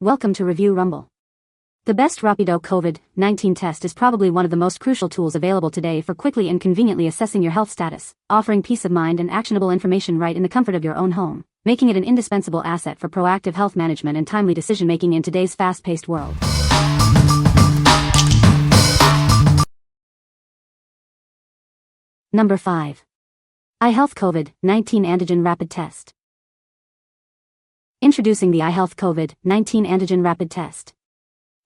Welcome to Review Rumble. The best Rapido COVID-19 test is probably one of the most crucial tools available today for quickly and conveniently assessing your health status, offering peace of mind and actionable information right in the comfort of your own home, making it an indispensable asset for proactive health management and timely decision-making in today's fast-paced world. Number 5. iHealth COVID-19 Antigen Rapid Test. Introducing the iHealth COVID-19 Antigen Rapid Test.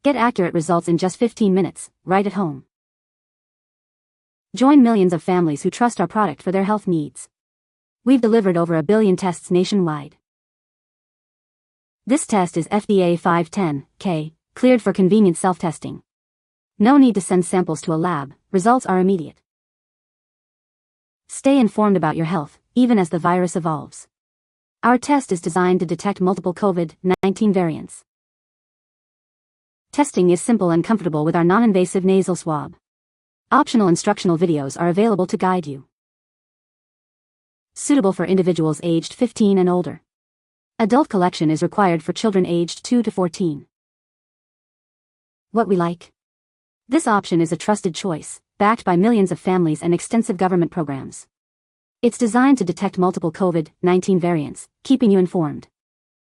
Get accurate results in just 15 minutes, right at home. Join millions of families who trust our product for their health needs. We've delivered over 1 billion tests nationwide. This test is FDA 510(k), cleared for convenient self-testing. No need to send samples to a lab, results are immediate. Stay informed about your health, even as the virus evolves. Our test is designed to detect multiple COVID-19 variants. Testing is simple and comfortable with our non-invasive nasal swab. Optional instructional videos are available to guide you. Suitable for individuals aged 15 and older. Adult collection is required for children aged 2 to 14. What we like? This option is a trusted choice, backed by millions of families and extensive government programs. It's designed to detect multiple COVID-19 variants, keeping you informed.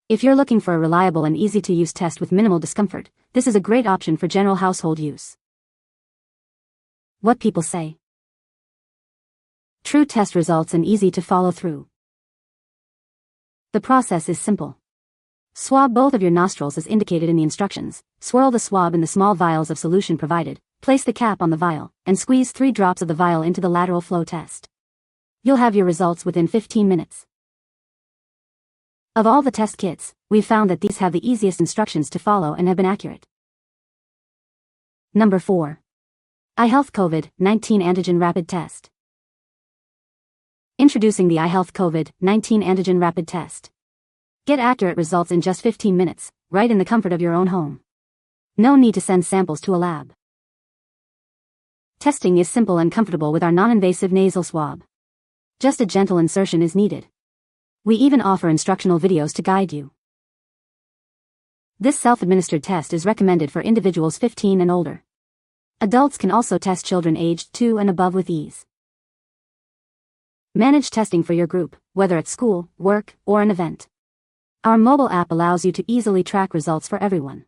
If you're looking for a reliable and easy-to-use test with minimal discomfort, this is a great option for general household use. What people say. True test results and easy to follow through. The process is simple. Swab both of your nostrils as indicated in the instructions, swirl the swab in the small vials of solution provided, place the cap on the vial, and squeeze 3 drops of the vial into the lateral flow test. You'll have your results within 15 minutes. Of all the test kits, we've found that these have the easiest instructions to follow and have been accurate. Number 4. iHealth COVID-19 Antigen Rapid Test. Introducing the iHealth COVID-19 Antigen Rapid Test. Get accurate results in just 15 minutes, right in the comfort of your own home. No need to send samples to a lab. Testing is simple and comfortable with our non-invasive nasal swab. Just a gentle insertion is needed. We even offer instructional videos to guide you. This self-administered test is recommended for individuals 15 and older. Adults can also test children aged 2 and above with ease. Manage testing for your group, whether at school, work, or an event. Our mobile app allows you to easily track results for everyone.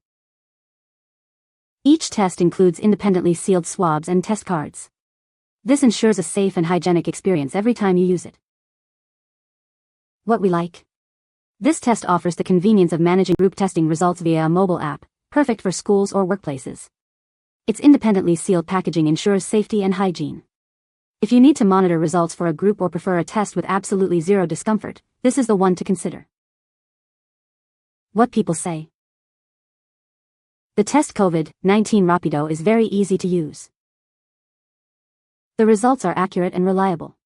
Each test includes independently sealed swabs and test cards. This ensures a safe and hygienic experience every time you use it. What we like? This test offers the convenience of managing group testing results via a mobile app, perfect for schools or workplaces. Its independently sealed packaging ensures safety and hygiene. If you need to monitor results for a group or prefer a test with absolutely zero discomfort, this is the one to consider. What people say. The test COVID-19 Rapido is very easy to use. The results are accurate and reliable.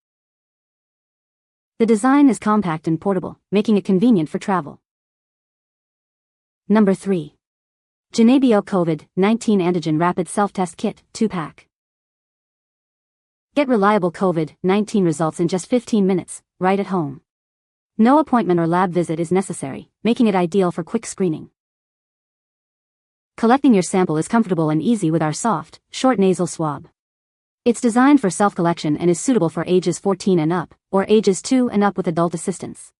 The design is compact and portable, making it convenient for travel. Number 3. Genabio COVID-19 Antigen Rapid Self-Test Kit, 2-pack. Get reliable COVID-19 results in just 15 minutes, right at home. No appointment or lab visit is necessary, making it ideal for quick screening. Collecting your sample is comfortable and easy with our soft, short nasal swab. It's designed for self-collection and is suitable for ages 14 and up, or ages 2 and up with adult assistance.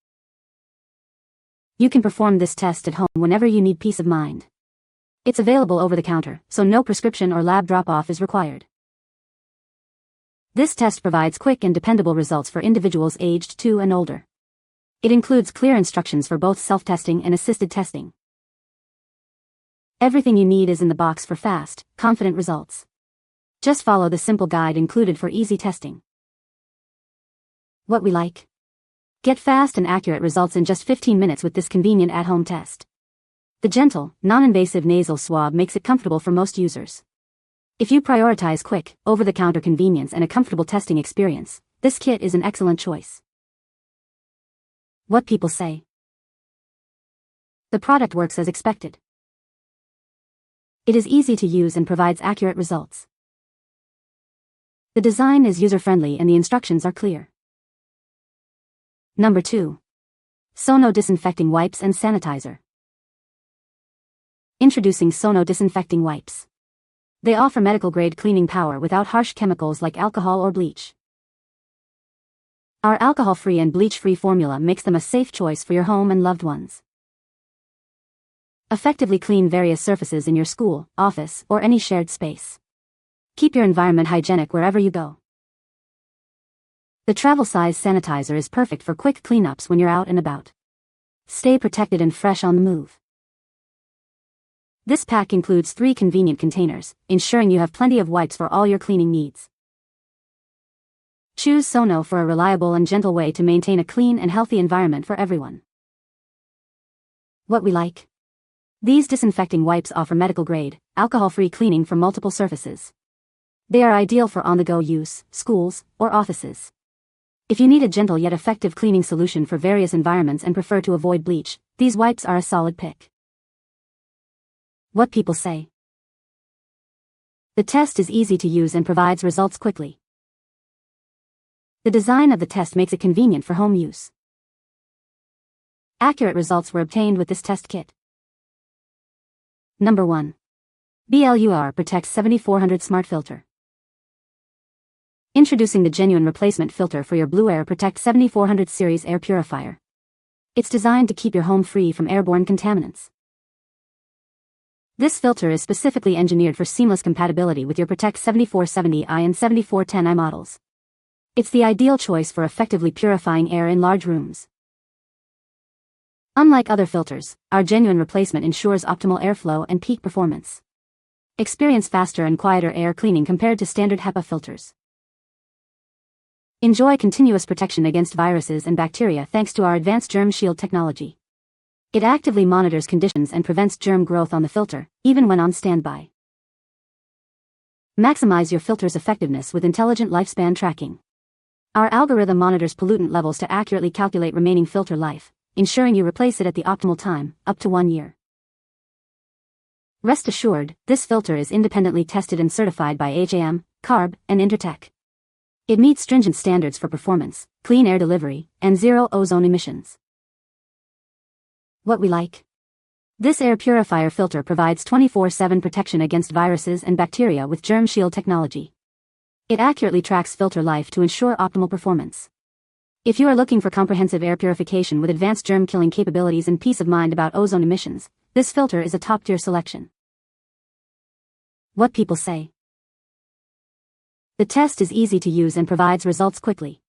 You can perform this test at home whenever you need peace of mind. It's available over the counter, so no prescription or lab drop-off is required. This test provides quick and dependable results for individuals aged 2 and older. It includes clear instructions for both self-testing and assisted testing. Everything you need is in the box for fast, confident results. Just follow the simple guide included for easy testing. What we like? Get fast and accurate results in just 15 minutes with this convenient at-home test. The gentle, non-invasive nasal swab makes it comfortable for most users. If you prioritize quick, over-the-counter convenience and a comfortable testing experience, this kit is an excellent choice. What people say. The product works as expected. It is easy to use and provides accurate results. The design is user-friendly and the instructions are clear. Number 2. SONO Disinfecting Wipes and Sanitizer. Introducing SONO Disinfecting Wipes. They offer medical-grade cleaning power without harsh chemicals like alcohol or bleach. Our alcohol-free and bleach-free formula makes them a safe choice for your home and loved ones. Effectively clean various surfaces in your school, office, or any shared space. Keep your environment hygienic wherever you go. The travel-size sanitizer is perfect for quick cleanups when you're out and about. Stay protected and fresh on the move. This pack includes 3 convenient containers, ensuring you have plenty of wipes for all your cleaning needs. Choose SONO for a reliable and gentle way to maintain a clean and healthy environment for everyone. What we like. These disinfecting wipes offer medical-grade, alcohol-free cleaning for multiple surfaces. They are ideal for on-the-go use, schools, or offices. If you need a gentle yet effective cleaning solution for various environments and prefer to avoid bleach, these wipes are a solid pick. What people say. The test is easy to use and provides results quickly. The design of the test makes it convenient for home use. Accurate results were obtained with this test kit. Number 1. BLUEAIR Protect 7400 SmartFilter. Introducing the genuine replacement filter for your BLUEAIR Protect 7400 series air purifier. It's designed to keep your home free from airborne contaminants. This filter is specifically engineered for seamless compatibility with your Protect 7470i and 7410i models. It's the ideal choice for effectively purifying air in large rooms. Unlike other filters, our genuine replacement ensures optimal airflow and peak performance. Experience faster and quieter air cleaning compared to standard HEPA filters. Enjoy continuous protection against viruses and bacteria thanks to our advanced germ shield technology. It actively monitors conditions and prevents germ growth on the filter, even when on standby. Maximize your filter's effectiveness with intelligent lifespan tracking. Our algorithm monitors pollutant levels to accurately calculate remaining filter life, ensuring you replace it at the optimal time, up to 1 year. Rest assured, this filter is independently tested and certified by HAM, CARB, and Intertek. It meets stringent standards for performance, clean air delivery, and zero ozone emissions. What we like. This air purifier filter provides 24/7 protection against viruses and bacteria with germ shield technology. It accurately tracks filter life to ensure optimal performance. If you are looking for comprehensive air purification with advanced germ-killing capabilities and peace of mind about ozone emissions, this filter is a top-tier selection. What people say. The test is easy to use and provides results quickly.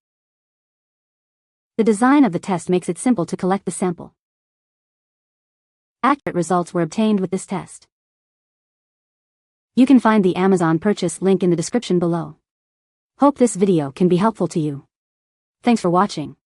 The design of the test makes it simple to collect the sample. Accurate results were obtained with this test. You can find the Amazon purchase link in the description below. Hope this video can be helpful to you. Thanks for watching.